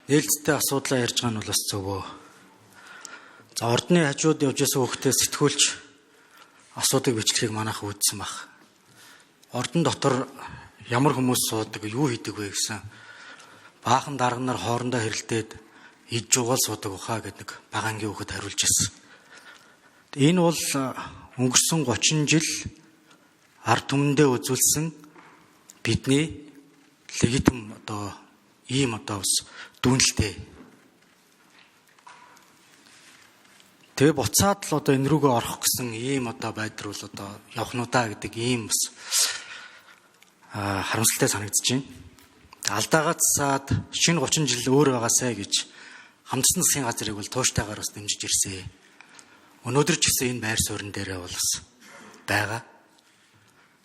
нээлттэй асуудлаа ярьж байгаа нь бол бас зөвөө. За ордны хажууд явж байсан хүүхдээ сэтгүүлч асуудыг бичлэгийг манайх үүдсэн баг. Ордон дотор ямар хүмүүс суудаг, юу хийдэг вэ гэсэн баахан дарга нар хоорондоо хэрэлдээд иж жугаал суудаг ухаа гэдэг нэг багангийн хүүхэд хариулж ирсэн. Энэ бол өнгөрсөн 30 жил ард түмэндээ үзүүлсэн бидний легитим ийм бас дүүнэлтэй. Тэгээ буцаад л энэ рүүгээ орох гэсэн ийм байдал бол явах нь удаа гэдэг ийм бас харамсалтай санагдаж байна. Алдаагаа засаад шинэ 30 жил өөр байгаасай гэж хамтсан засгийн газрыг бол тууштайгаар бас дэмжиж ирсэн. Өнөөдөр ч гэсэн энэ байр суурин дээрээ бол бас байгаа.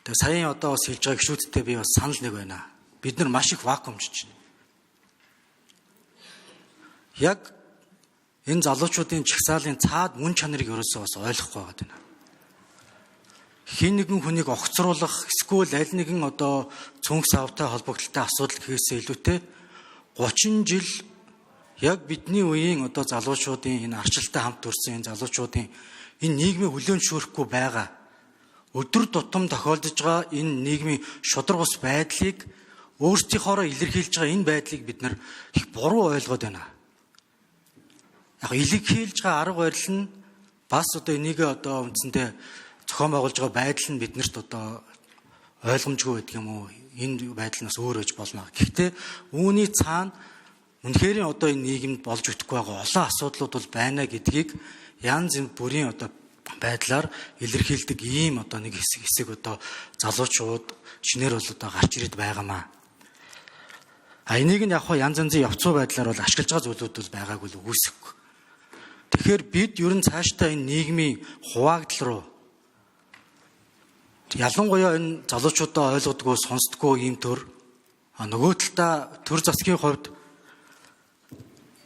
Тэгээ саяын бас хэлж байгаа гишүүдтэй би бас санал нэг байна. Бид нар маш их вакуумжиж байна. Яг энэ залуучуудын чагсаалын цаад мөн чанарыг ерөөсөө бас ойлгохгүй байгаа. Хин нэгэн хүнийг огцруулах, эсвэл аль нэгэн цүнх савтай холбогдлолтой асуудал гэхээсээ илүүтэй 30 жил яг бидний үеийн залуучуудын энэ арчилтай хамт төрсэн энэ залуучуудын энэ нийгмийг хүлээн зөвшөөрөхгүй байгаа өдөр тутам тохиолдож байгаа энэ нийгмийн шудраг ус байдлыг өөрсдийнхоороо илэрхийлж байгаа энэ байдлыг бид нар их буруу ойлгоод байна. Яг илэрхийлж байгаа арга барил нь бас энийг үндсэндээ зохион байгуулж байгаа байдал нь биднэрт ойлгомжгүй байдаг юм уу? Энэ байдал нь бас өөр өж болно. Гэхдээ үүний цаана үнэхээр энэ нийгэмд болж өгөхгүй байгаа олон асуудлууд бол байна гэдгийг янз бүрийн байдлаар илэрхийлдэг ийм нэг хэсэг залуучууд шинээр бол гарч ирээд байгаамаа. Энийг нь яг янз янзын явцуу байдлаар бол ашиглаж байгаа зүйлүүд бол байгааг бол үгүйсэхгүй. Тэгэхээр бид ер нь цаашдаа энэ нийгмийн хуваагдал руу ялангуяа энэ залуучуудаа ойлгодгоо сонсдгоо ийм төр нөгөө талдаа төр засгийн хувьд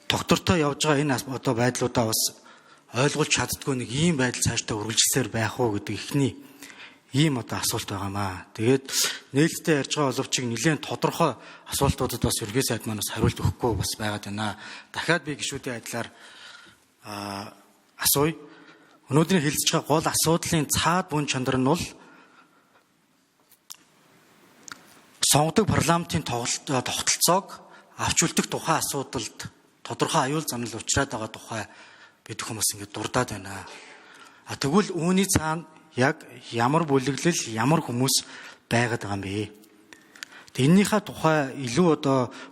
доктортой явж байгаа энэ байдлуудаа бас ойлгуулж чаддгүй нэг ийм байдал цаашдаа үргэлжилсээр байх уу гэдэг ихний ийм асуулт байгаамаа. Тэгээд нээлттэй ярьж байгаа боловч нэлээд тодорхой асуултуудад бас ерөнхий сайд манаас хариулт өгөхгүй бас байгаад байна. Дахиад би гишүүдийн адилаар асууя. Өнөөдрийн хэлцэж байгаа гол асуудлын цаад бүн чанар нь бол сонгодог парламентын тогтолцоог авч үлдэх тухай асуудалд тодорхой аюул занал учраад байгаа тухай бид хүмүүс ингэ дурдаад байна. Тэгвэл үүний цаана яг ямар бүлэглэл, ямар хүмүүс байгаад байгаа юм бэ? Эннийхээ тухай илүү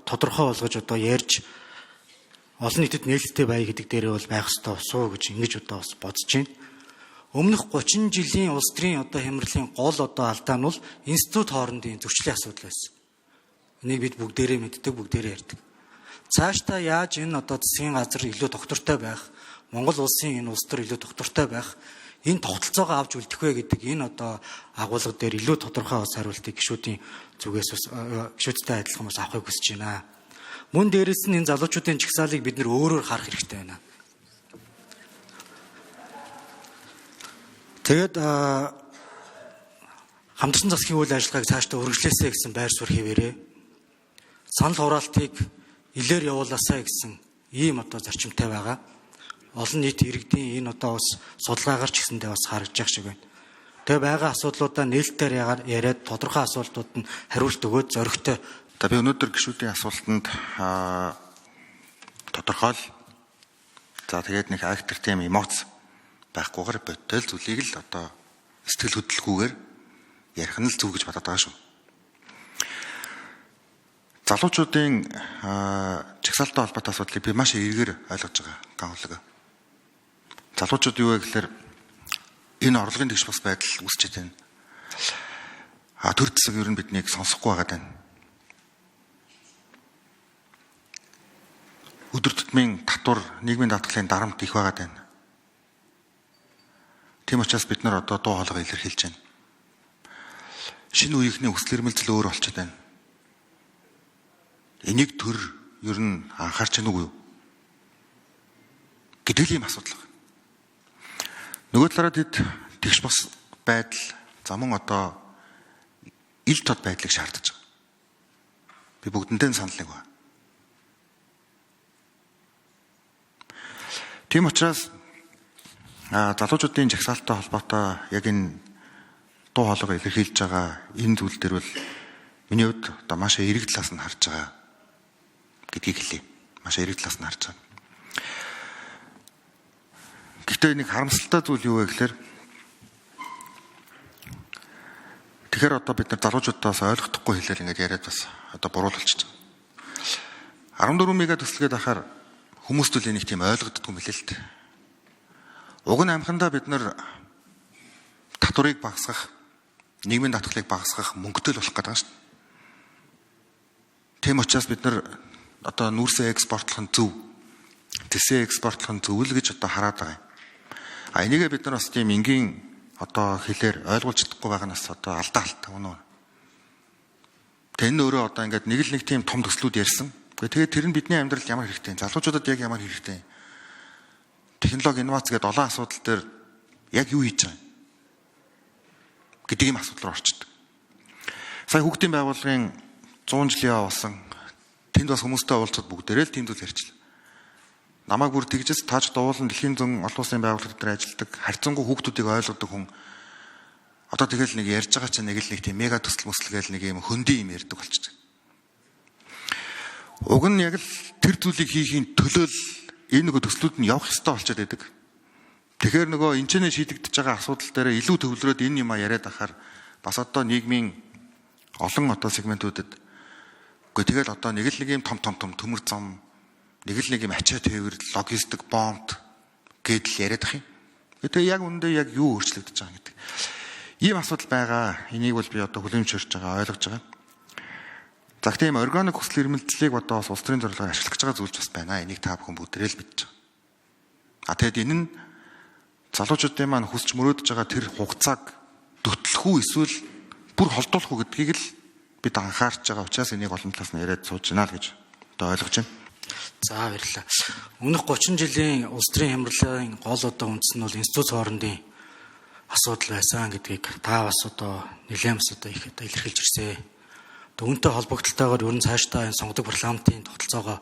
тодорхой болгож ярьж олон нийтэд нээлттэй бай гэдэг дээрээ бол байх ёстой суу гэж ингэж бас бодож байна. Өмнөх 30 жилийн улс төрийн хямралын гол алдаа нь бол институт хоорондын зөрчлийн асуудал байсан. Энийг бид бүгдээрээ мэддэг, бүгдээрээ ярьдаг. Цаашдаа яаж энэ засгийн газар илүү доктортой байх, Монгол улсын энэ улс төр илүү доктортой байх, энэ тогтолцоогоо авч үлдэх вэ гэдэг энэ агуулга дээр илүү тодорхой бас хариултыг гишүүдийн зүгээс бас гишүүдтэй адилхан бас авахыг хүсэж байна. Мөн дээрэс нь энэ залуучуудын чагсаалыг бид нэр өөрөөр харах хэрэгтэй байна. Тэгээд хамтсан засгийн үйл ажиллагааг цаашдаа үргэлжлээсэй гэсэн байр суурь хэвээрээ санал хураалтыг илээр явуулаасай гэсэн ийм зарчимтай байгаа. Олон нийт иргэдийн энэ бас судалгаагаар ч гэсэндээ бас харагдж байгаа шиг байна. Тэгээ байгаа асуудлуудаа нээлтээр яриад тодорхой асуултууд нь хариулт өгөөд зоригтой. Би өнөөдөр гишүүдийн асуултанд тодорхойл. За тэгээд нэг актер тийм эмоц байхгүйгээр бодтол зүйлийг л сэтгэл хөдлөлгүйгээр ярих нь л зүг гэж бодоод байгаа шүү. Залуучуудын чагсаалтай холбоотой асуудлыг би маш эргээр ойлгож байгаа гангуулга. Залуучууд юу вэ гэхээр энэ орлогын тэгш бас байдал үүсчихэд байна. Төр засаг ер нь биднийг сонсохгүй байгаад байна. Өдөр тутмын татвар, нийгмийн даатгалын дарамт их байгаад байна. Тийм учраас бид нар дуу хоолойгоо илэрхийлж байна. Шинэ үеийнхний хүсэл эрмэлзэл өөр болчиход байна. Энийг төр ер нь анхаарч байна уу гэдэг ийм асуудал байна. Нөгөө талаараа тэд тэгш бас байдал замун ил тод байдлыг шаардаж байгаа. Би бүгдэндээ санал нэг байна. Тийм учраас залуучуудын жагсаалттай холбоотой яг энэ дуу хоолойгоо илэрхийлж байгаа энэ зүйл дээр бол миний хувьд одоо маш эерэг талаас нь харж байгаа гэдгийг хэлье. Маш эерэг талаас нь харж байгаа. Гэхдээ нэг харамсалтай зүйл юу вэ гэхээр тэгэхээр одоо бид нар залуучуудаас ойлгохдохгүй хэлээр ингэж яриад бас одоо буруулчихж байгаа. 14 мега төслгээд ахаар хүмүүст үл энийг тийм ойлгоддгүй мэлээ л дээ. Уг нь амхандаа бид нар татварыг багасгах, нийгмийн татгалыг багасгах мөнгөтэй л болох гэдэг шүү дээ. Тийм учраас бид нар одоо нүүрсээ экспортлох нь зөв, тэсээ экспортлох нь зөв л гэж одоо хараад байгаа юм. Энийгээ бид нар бас тийм энгийн одоо хэлээр ойлгуулж чадахгүй байгаа нас одоо алдаа үнэ. Тэн өөрөө одоо ингээд нэг л нэг тийм том төслүүд ярьсан. Тэгээд тэр нь бидний амьдралд ямар хэрэгтэй, залуучуудад яг ямар хэрэгтэй. Технологи инновац гэдэг олон асуудал дээр яг юу хийж байгаа гэдэг юм асуудал руу орчдөг. Сая хүүхдийн байгууллагын 100 жилийн явуулсан тэнд бас хүмүүстэй уулзаад бүгдээрээ л тийм зүйл ярьчлаа. Намайг бүр тэгжээс тааж дуулан дэлхийн зүүн олон улсын байгууллагад дээр ажилладаг харьцангуй хүүхдүүдийг ойлгодог хүн одоо тэгэл нэг ярьж байгаа чинь нэг л нэг тийм мега төсөл мөслгээл нэг юм хөндөй юм ярьдаг болчихсон. Уг нь яг л тэр зүйлийг хийхийн төлөө л энэ нөгөө төслүүд нь явах ёстой болчиход байдаг. Тэгэхээр нөгөө энэчнээ шийдэгдэж байгаа асуудал дээр илүү төвлөрөөд энэ юм яриад ахаар бас одоо нийгмийн олон одоо сегментүүдэд үгүй тэгэл одоо нэг л нэг юм том төмөр зам нэг л нэг юм ачаа тээвэр логистик бомб гэдэл яриад ах юм. Тэгээ яг үндэ яг юу өөрчлөгдөж байгаа гэдэг. Ийм асуудал байгаа. Энийг бол би одоо хүлээмжшөрч байгаа, ойлгож байгаа. За тийм органик хүсэл эрмэлзлийг одоо улс төрийн зорилгоор ашиглаж байгаа зүйлч бас байна. Энийг та бүхэн бүгдээрээ л мэдж байгаа. Тэгэд энэ нь залуучуудын маань хүсч мөрөөдөж байгаа тэр хугацааг төтлөх үү эсвэл бүр холдуулах уу гэдгийг л бид анхаарч байгаа учраас энийг олон талаас нь яриад сууж байна л гэж одоо ойлгож байна. За баярлалаа. Өмнөх 30 жилийн улс төрийн хямралын гол одоо үндэс нь бол институт хоорондын асуудал байсан гэдгийг та бас одоо нэлээд бас одоо их одоо илэрхийлж ирсэн. Түүнтэй холбогдлолтойгоор ер нь цаашдаа энэ сонгодог парламентын тогтолцоогоо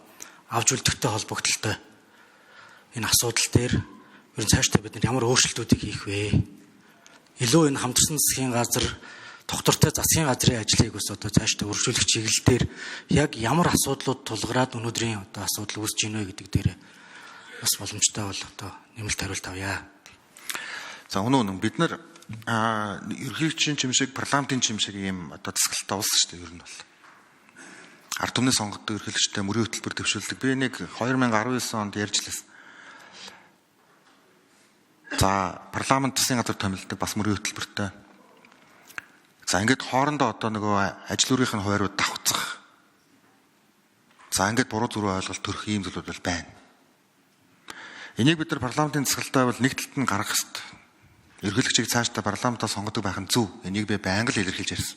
авч үлдэхтэй холбогдлолтой энэ асуудал дээр ер нь цаашдаа бид нар ямар өөрчлөлтүүдийг хийх вэ? Илүү энэ хамтарсан засгийн газар, доктортой засгийн газрын ажлыг бас одоо цаашдаа өргөжүүлэх чиглэлээр яг ямар асуудлууд тулгараад өнөөдрийн одоо асуудал үүсэж байна вэ гэдэг дээр бас боломжтой бол одоо нэмэлт хариулт авъя. За өнөө бид нар ерөнхийлөгчийн чимшиг, парламентын чимшиг ийм одоо засгалтай улс шүү дээ ер нь бол. Ард түмний сонгогддог ерөнхийлөгчтэй мөрийн хөтөлбөр дэвшүүлдэг. Би нэг 2019 онд ярьж лээс. За парламент засгийн газар томилдог бас мөрийн хөтөлбөртэй. За ингээд хоорондоо одоо нөгөө ажил үргийнх нь хуваарууд давхцах. За ингээд буруу зүрх ойлголт төрөх ийм зүйлүүд бол байна. Энийг бид нар парламентын засгалтай бол нэг талд нь гаргах хэрэгтэй. Ерөнхийлөгчийг цаашдаа парламентаа сонгодог байх нь зөв. Энийг би байнга л илэрхийлж ярьсан.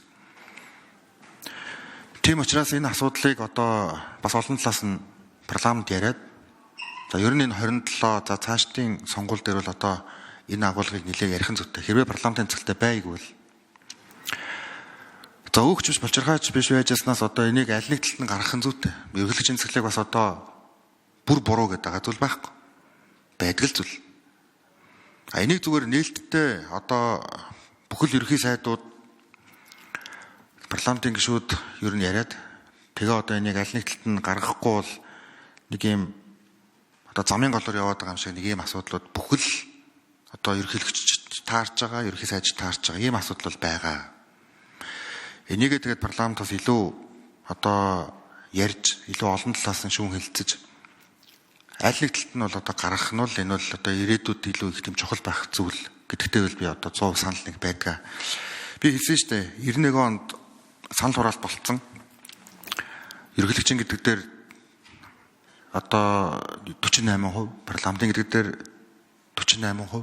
Тийм учраас энэ асуудлыг одоо бас олон талаас нь парламент яриад за ер нь энэ 27 за цаашдын сонгуул дээр бол одоо энэ агуулгыг нэлээд ярих нь зүйтэй. Хэрвээ парламентын засгалтай байггүй бол за өөгч биш болчирхаач биш байжснаас одоо энийг аль нэг талд нь гаргах нь зүйтэй. Ерөнхийлөгчийн засгалыг бас одоо бүр буруу гэдэг байгаа зүйл байхгүй. Байдаг л зүйл. Энийг зүгээр нээлттэй одоо бүхэл ерөнхий сайдууд парламентын гишүүд ер нь яриад тэгээ одоо энийг аль нэг талд нь гаргахгүй бол нэг юм одоо замын голоор яваад байгаа юм шиг нэг юм асуудлууд бүхэл одоо ерөнхийлөгч таарж байгаа, ерөнхий сайд таарж байгаа ийм асуудал бол байгаа. Энийгээ тэгээд парламентаас илүү одоо ярьж, илүү олон талаас нь шүүн хэлцэж аль нэг талд нь бол одоо гаргах нь бол энэ бол одоо ирээдүйд илүү их тийм чухал байх зүйл гэдэгтэй бол би одоо 100% санал нэг байдаг. Би хэлсэн шүү дээ 91 онд санал хураалт болцсон. Ерөнхийлөгчийн гэдэг дээр одоо 48%, парламентын гэдэг дээр 48%.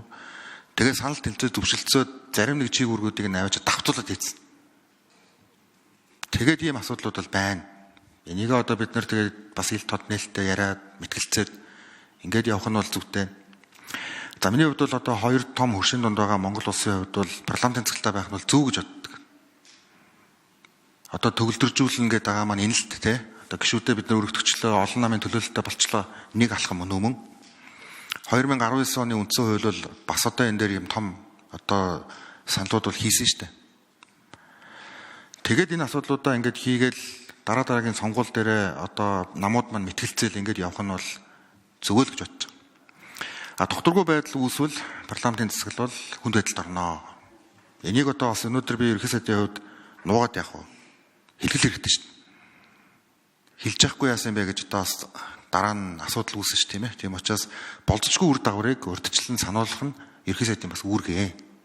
Тэгээд санал тэнцээ зөвшөлдсөд зарим нэг чиг үүргүүдийг навьж давтуулаад хийсэн. Тэгээд ийм асуудлууд бол байна. Энийг одоо бид нар тэгээд бас ил тод нээлттэй яриад мэтгэлцээд ингээд явах нь бол зүйтэй. За миний хувьд бол одоо хоёр том хөршийн дунд байгаа Монгол улсын хувьд бол парламентын засгалтай байх нь бол зөв гэж боддог. Одоо төгөлдржүүлнэ гэдэг байгаа маань энэ л тэ. Одоо гишүүдэд бид нар өргөдөгчлөө олон намын төлөөлөлтөй болчлоо нэг алхам өмнө. 2019 оны үндсэн хууль бол бас одоо энэ дээр юм том одоо саналууд бол хийсэн шүү дээ. Тэгээд энэ асуудлуудаа ингээд хийгээл дараагийн сонгуул дээр одоо намууд маань мэтгэлцээл ингээд явах нь бол зөвөө л гэж бодож байгаа. Докторгүй байдал үүсвэл парламентын засаг бол хүнд байдалд орно. Энийг одоо бас өнөөдөр би ерхий сайдын хувьд нуугаад явах уу? Хэлгэл хэрэгтэй шүү дээ. Хэлж яахгүй яасан бэ гэж одоо бас дараа нь асуудал үүснэ шүү тийм ээ. Тийм учраас болцсогүй үр дагаврыг урьдчилан сануулгах нь ерхий сайдын бас үүргээ.